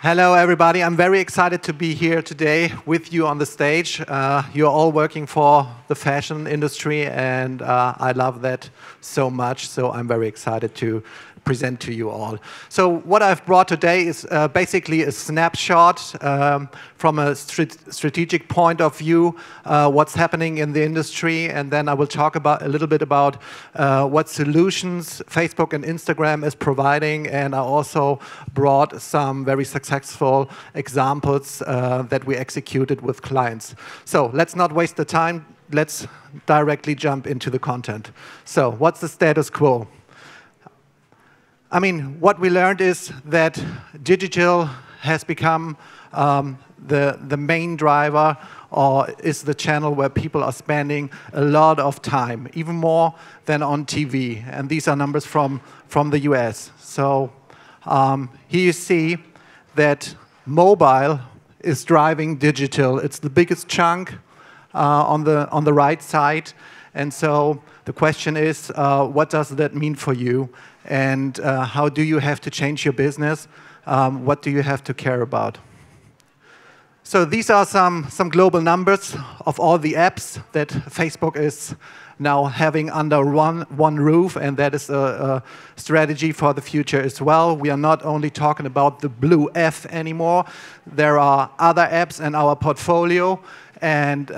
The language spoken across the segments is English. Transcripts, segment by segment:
Hello, everybody. I'm very excited to be here today with you on the stage. You're all working for the fashion industry, and I love that so much. So I'm very excited to present to you all. So what I've brought today is basically a snapshot from a strategic point of view, what's happening in the industry, and then I will talk about a little bit about what solutions Facebook and Instagram is providing, and I also brought some very successful examples that we executed with clients. So let's not waste the time. Let's directly jump into the content. So what's the status quo? I mean, what we learned is that digital has become the main driver, or is the channel where people are spending a lot of time, even more than on TV. And these are numbers from the US. So here you see that mobile is driving digital. It's the biggest chunk on the right side. And so the question is, what does that mean for you? And how do you have to change your business? What do you have to care about? So these are some global numbers of all the apps that Facebook is now having under one roof, and that is a strategy for the future as well. We are not only talking about the blue F anymore. There are other apps in our portfolio, and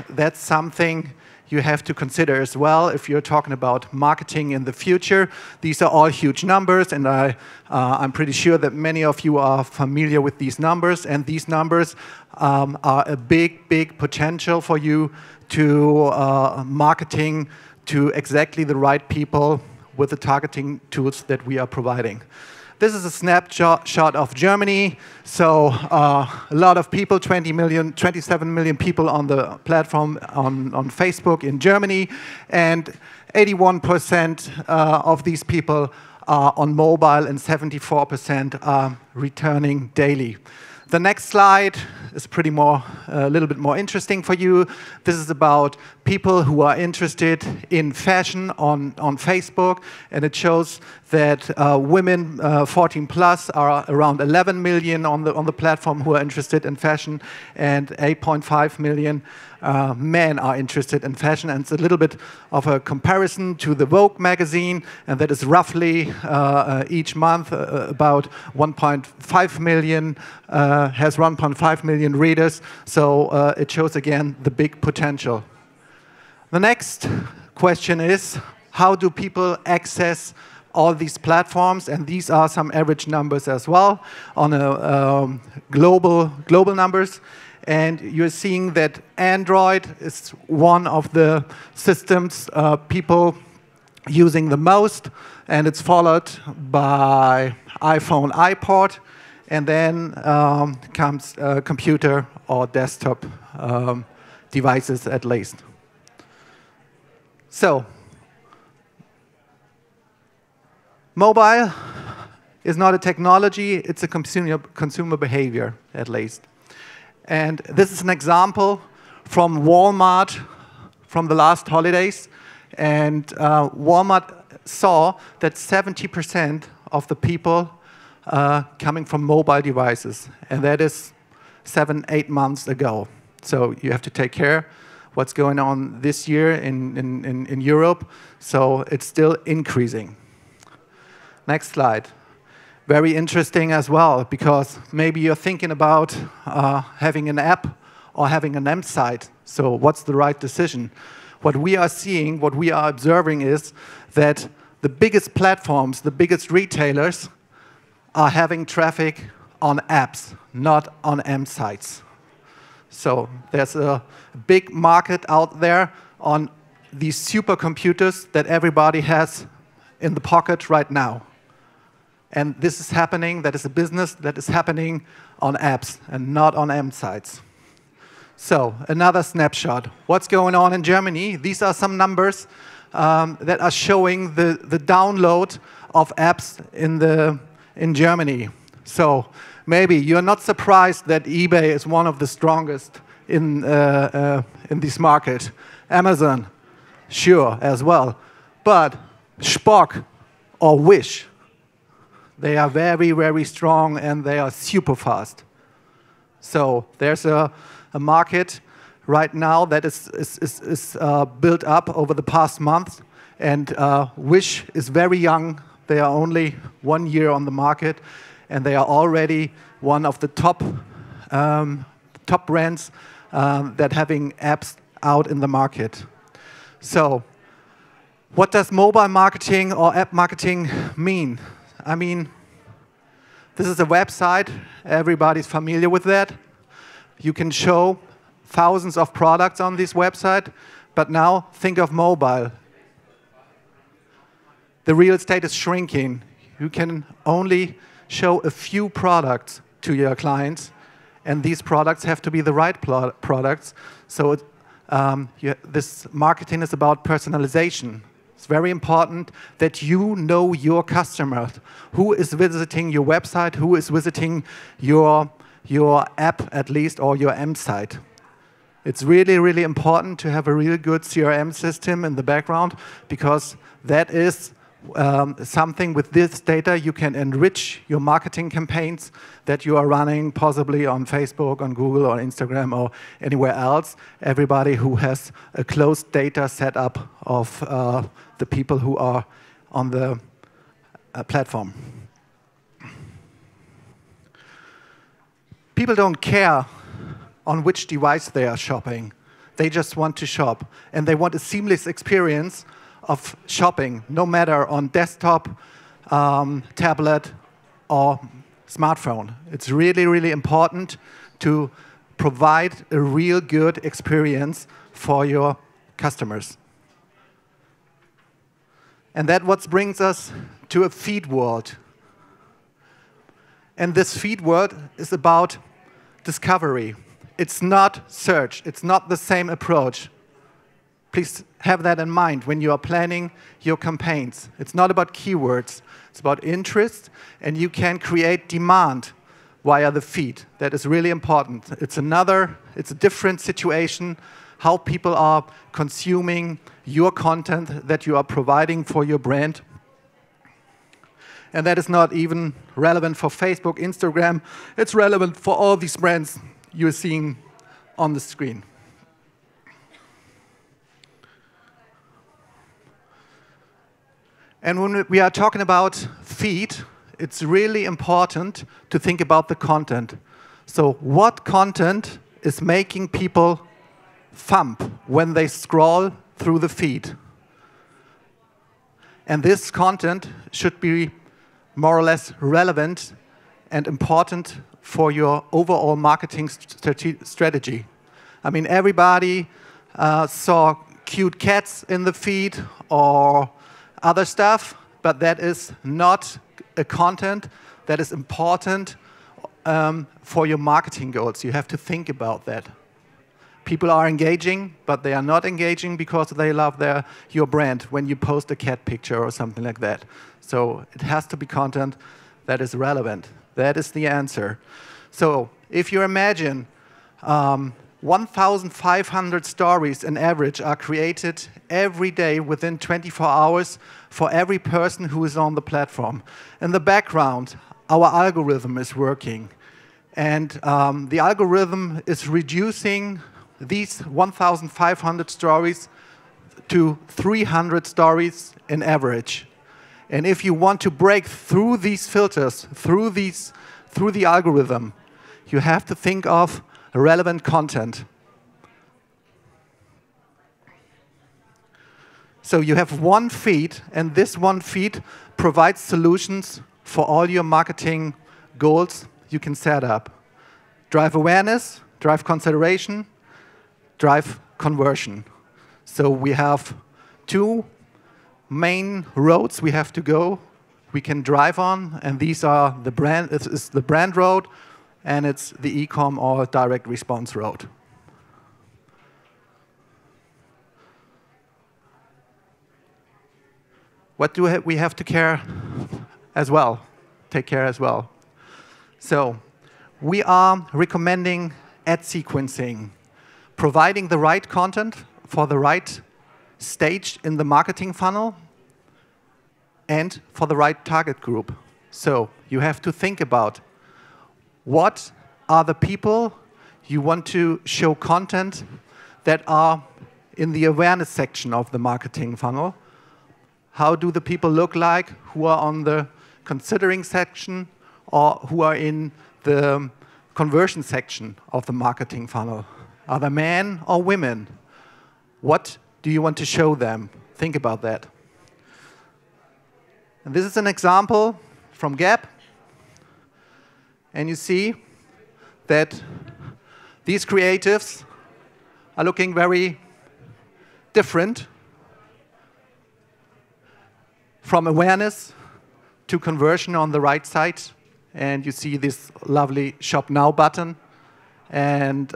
that's something you have to consider as well if you're talking about marketing in the future. These are all huge numbers, and I'm pretty sure that many of you are familiar with these numbers, and these numbers are a big potential for you to marketing to exactly the right people with the targeting tools that we are providing. This is a snapshot of Germany. So a lot of people, 27 million people on the platform on Facebook in Germany, and 81% of these people are on mobile, and 74% are returning daily. The next slide is a little bit more interesting for you. This is about people who are interested in fashion on Facebook, and it shows that women 14 plus are around 11 million on the platform who are interested in fashion, and 8.5 million men are interested in fashion. And it's a little bit of a comparison to the Vogue magazine, and that is roughly each month about 1.5 million, has 1.5 million readers. So it shows again the big potential. The next question is, how do people access all these platforms? And these are some average numbers as well on a global numbers. And you're seeing that Android is one of the systems people using the most, and it's followed by iPhone, iPod, and then comes computer or desktop devices at least. So mobile is not a technology, it's a consumer behavior at least. And this is an example from Walmart from the last holidays. And Walmart saw that 70% of the people coming from mobile devices. And that is 7-8 months ago. So you have to take care what's going on this year in Europe. So it's still increasing. Next slide. Very interesting as well, because maybe you're thinking about having an app or having an M site. So what's the right decision? What we are seeing, what we are observing is that the biggest platforms, the biggest retailers are having traffic on apps, not on M sites. So there's a big market out there on these supercomputers that everybody has in the pocket right now. And this is happening, that is a business that is happening on apps and not on M sites. So another snapshot. What's going on in Germany? These are some numbers that are showing the download of apps in Germany. So maybe you're not surprised that eBay is one of the strongest in this market. Amazon, sure, as well. But Spock or Wish, They are very, very strong, and they are super fast. So there's a market right now that is built up over the past month, and Wish is very young. They are only 1 year on the market, and they are already one of the top brands that having apps out in the market. So what does mobile marketing or app marketing mean? I mean, this is a website. Everybody's familiar with that. You can show thousands of products on this website, but now think of mobile. The real estate is shrinking. You can only show a few products to your clients, and these products have to be the right products. So this marketing is about personalization. It's very important that you know your customer, who is visiting your website, who is visiting your app at least, or your M site. It's really, really important to have a really good CRM system in the background, because that is something with this data you can enrich your marketing campaigns that you are running possibly on Facebook, on Google, or Instagram, or anywhere else. Everybody who has a closed data setup of the people who are on the platform. People don't care on which device they are shopping. They just want to shop, and they want a seamless experience of shopping, no matter on desktop, tablet, or smartphone. It's really, really important to provide a real good experience for your customers. And that what brings us to a feed world. And this feed world is about discovery. It's not search. It's not the same approach. Please have that in mind when you are planning your campaigns. It's not about keywords. It's about interest, and you can create demand via the feed. That is really important. It's a different situation how people are consuming your content that you are providing for your brand. And that is not even relevant for Facebook, Instagram. It's relevant for all these brands you're seeing on the screen. And when we are talking about feed, it's really important to think about the content. So what content is making people thump when they scroll through the feed? And this content should be more or less relevant and important for your overall marketing strategy. I mean, everybody saw cute cats in the feed or other stuff, but that is not a content that is important for your marketing goals. You have to think about that. People are engaging, but they are not engaging because they love your brand when you post a cat picture or something like that. So it has to be content that is relevant. That is the answer. So if you imagine 1,500 stories on average are created every day within 24 hours for every person who is on the platform. In the background, our algorithm is working. And the algorithm is reducing these 1,500 stories to 300 stories in average. And if you want to break through these filters, through the algorithm, you have to think of relevant content. So you have one feed, and this one feed provides solutions for all your marketing goals you can set up. Drive awareness, drive consideration, drive conversion. So we have two main roads we have to go, we can drive on, and these are the brand. It's the brand road, and it's the e-com or direct response road. What do we have to care as well? Take care as well. So we are recommending ad sequencing, providing the right content for the right stage in the marketing funnel and for the right target group. So you have to think about what are the people you want to show content that are in the awareness section of the marketing funnel. How do the people look like who are on the considering section or who are in the conversion section of the marketing funnel? Are they men or women? What do you want to show them? Think about that. And this is an example from Gap. And you see that these creatives are looking very different from awareness to conversion on the right side. And you see this lovely Shop Now button. And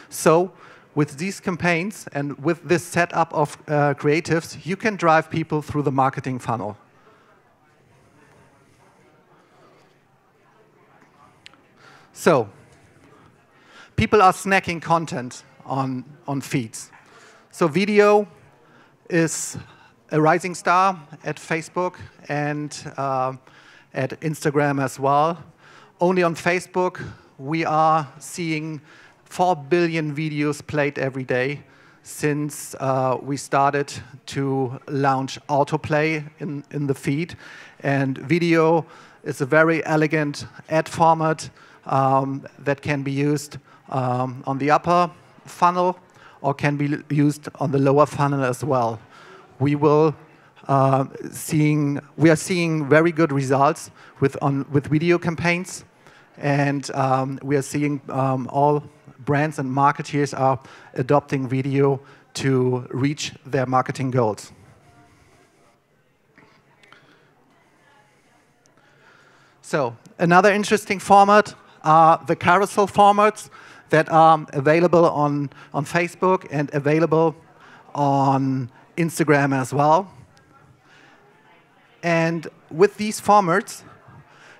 so with these campaigns and with this setup of creatives, you can drive people through the marketing funnel. So people are snacking content on feeds. So video is a rising star at Facebook and at Instagram as well. Only on Facebook, we are seeing 4 billion videos played every day since we started to launch autoplay in the feed. And video is a very elegant ad format that can be used on the upper funnel or can be used on the lower funnel as well. We are seeing very good results with video campaigns, and we are seeing all brands and marketeers are adopting video to reach their marketing goals. So another interesting format are the carousel formats that are available on Facebook and available on Instagram as well. And with these formats,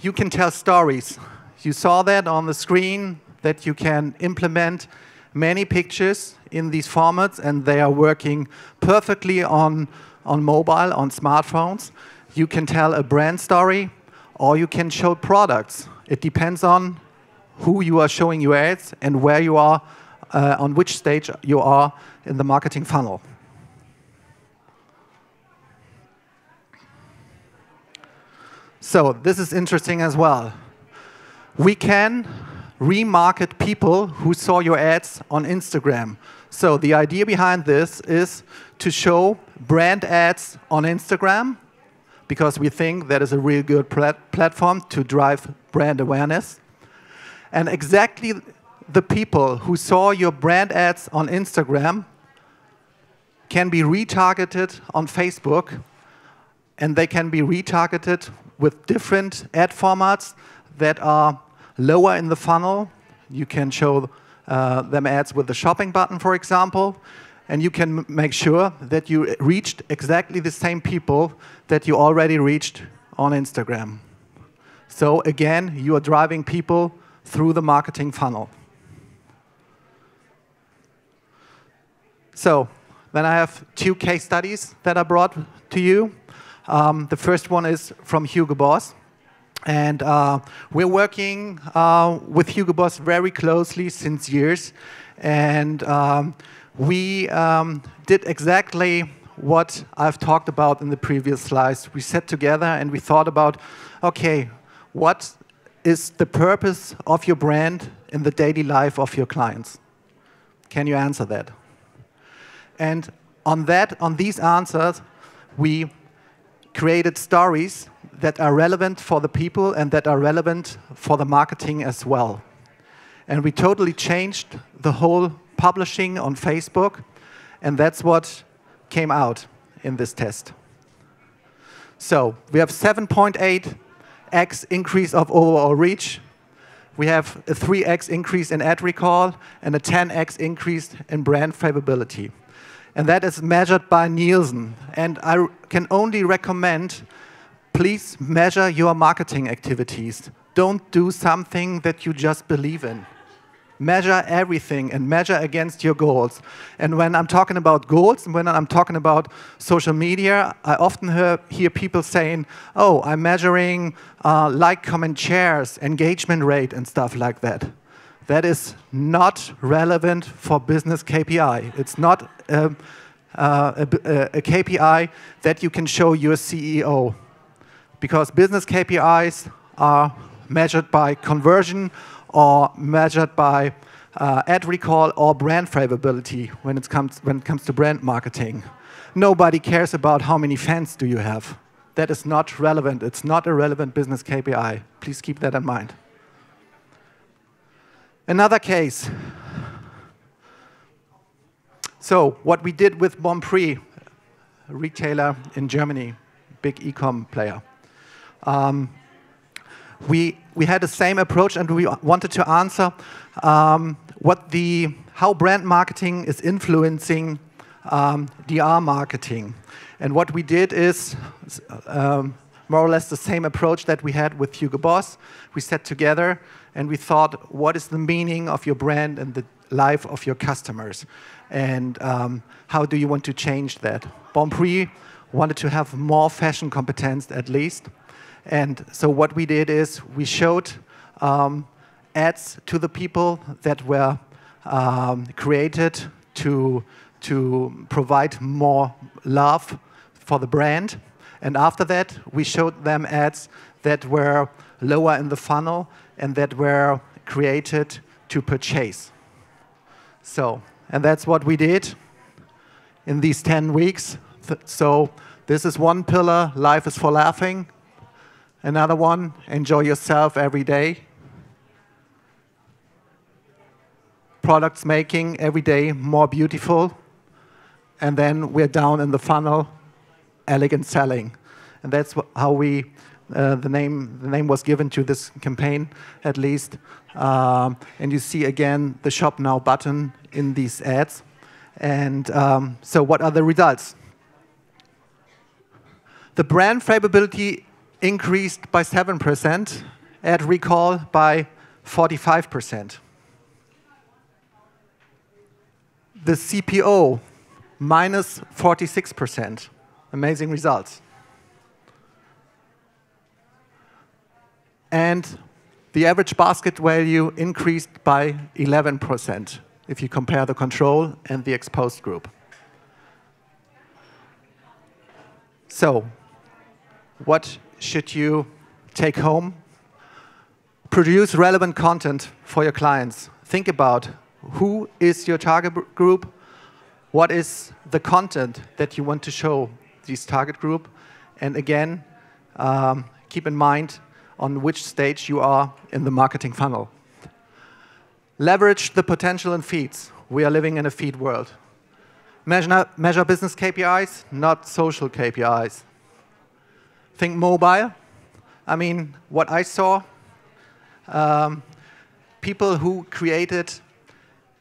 you can tell stories. You saw that on the screen, that you can implement many pictures in these formats, and they are working perfectly on mobile, on smartphones. You can tell a brand story, or you can show products. It depends on who you are showing your ads and where you are, on which stage you are in the marketing funnel. So this is interesting as well. We can remarket people who saw your ads on Instagram. So the idea behind this is to show brand ads on Instagram, because we think that is a really good platform to drive brand awareness. And exactly the people who saw your brand ads on Instagram can be retargeted on Facebook, and they can be retargeted with different ad formats that are lower in the funnel. You can show them ads with the shopping button, for example, and you can make sure that you reached exactly the same people that you already reached on Instagram. So again, you are driving people through the marketing funnel. So then I have 2 case studies that I brought to you. The first one is from Hugo Boss. And we're working with Hugo Boss very closely since years. And we did exactly what I've talked about in the previous slides. We sat together and we thought about, okay, what is the purpose of your brand in the daily life of your clients? Can you answer that? And on these answers, we created stories that are relevant for the people and that are relevant for the marketing as well. And we totally changed the whole publishing on Facebook, and that's what came out in this test. So we have 7.8x increase of overall reach. We have a 3x increase in ad recall and a 10x increase in brand favorability. And that is measured by Nielsen. And I can only recommend, please measure your marketing activities. Don't do something that you just believe in. Measure everything and measure against your goals. And when I'm talking about goals, and when I'm talking about social media, I often hear people saying, oh, I'm measuring like, comment, shares, engagement rate, and stuff like that. That is not relevant for business KPI. It's not a KPI that you can show your CEO. Because business KPIs are measured by conversion or measured by ad recall or brand favorability when it comes to brand marketing. Nobody cares about how many fans do you have. That is not relevant. It's not a relevant business KPI. Please keep that in mind. Another case. So what we did with Bonprix, a retailer in Germany, big e-com player. We had the same approach, and we wanted to answer how brand marketing is influencing DR marketing. And what we did is more or less the same approach that we had with Hugo Boss. We sat together and we thought, what is the meaning of your brand and the life of your customers? And how do you want to change that? Bonprix wanted to have more fashion competence at least. And so what we did is we showed ads to the people that were created to provide more love for the brand. And after that, we showed them ads that were lower in the funnel and that were created to purchase. So, and that's what we did in these 10 weeks. So this is one pillar, life is for laughing. Another one, enjoy yourself every day. Products making every day more beautiful. And then we're down in the funnel, elegant selling. And that's how we, the name was given to this campaign, at least. And you see again the Shop Now button in these ads. And so what are the results? The brand favorability increased by 7%, ad recall by 45%. The CPO, minus 46%. Amazing results. And the average basket value increased by 11% if you compare the control and the exposed group. So, what should you take home? Produce relevant content for your clients. Think about who is your target group, what is the content that you want to show this target group, and again, keep in mind on which stage you are in the marketing funnel. Leverage the potential in feeds. We are living in a feed world. Measure business KPIs, not social KPIs. Think mobile. I mean, what I saw, people who created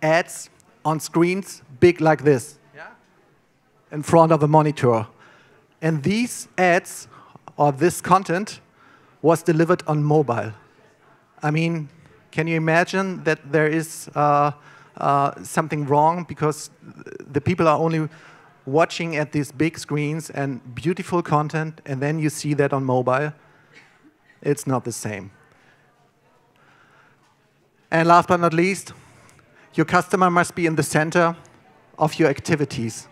ads on screens big like this, in front of a monitor. And these ads, or this content, was delivered on mobile. I mean, can you imagine that there is something wrong because the people are only watching at these big screens and beautiful content, and then you see that on mobile? It's not the same. And last but not least, your customer must be in the center of your activities.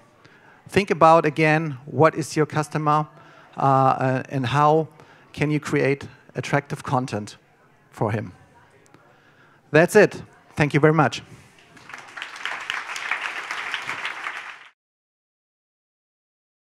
Think about, again, what is your customer and how can you create attractive content for him. That's it. Thank you very much.